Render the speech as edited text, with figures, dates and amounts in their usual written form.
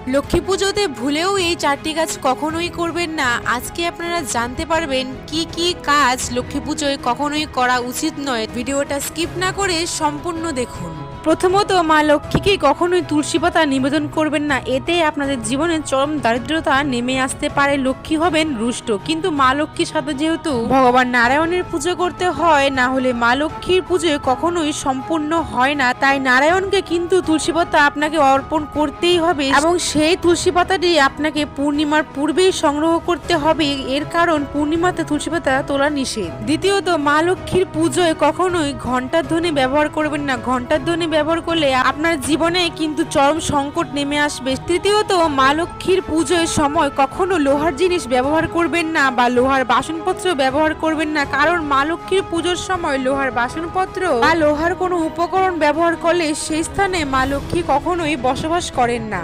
লক্ষ্মী পুজোতে ভুলেও এই 4টি কাজ কখনোই করবেন না। আজকে আপনারা জানতে পারবেন কি কি কাজ লক্ষ্মী পুজোয় কখনোই করা উচিত নয়। ভিডিওটা স্কিপ না করে সম্পূর্ণ দেখুন। প্রথমত, মা লক্ষ্মীকে কখনোই তুলসী পাতা নিবেদন করবেন না, এতে আপনাদের জীবনে চরম দারিদ্রতা নেমে আসতে পারে, লক্ষ্মী হবেন রুষ্ট। কিন্তু মা লক্ষ্মীর সাথে যেহেতু ভগবান নারায়ণের পুজো করতে হয়, না হলে মা লক্ষ্মীর পুজো কখনোই সম্পূর্ণ হয় না, তাই নারায়ণকে কিন্তু তুলসী পাতা আপনাকে অর্পণ করতেই হবে এবং সেই তুলসী পাতাটি আপনাকে পূর্ণিমার পূর্বেই সংগ্রহ করতে হবে। এর কারণ পূর্ণিমাতে তুলসী পাতা তোলা নিষেধ। দ্বিতীয়ত, মা লক্ষ্মীর পুজোয় কখনোই ঘণ্টার ধ্বনি ব্যবহার করবেন না। ঘণ্টার ধ্বনি ব্যবহার করলে আপনার জীবনে কিন্তু চরম সংকট নেমে আসবে। তৃতীয়ত, মা লক্ষ্মীর পুজোর সময় কখনো লোহার জিনিস ব্যবহার করবেন না বা লোহার বাসনপত্র ব্যবহার করবেন না, কারণ মা লক্ষ্মীর পুজোর সময় লোহার বাসনপত্র বা লোহার কোনো উপকরণ ব্যবহার করলে সেই স্থানে মা লক্ষ্মী কখনোই বসবাস করেন না।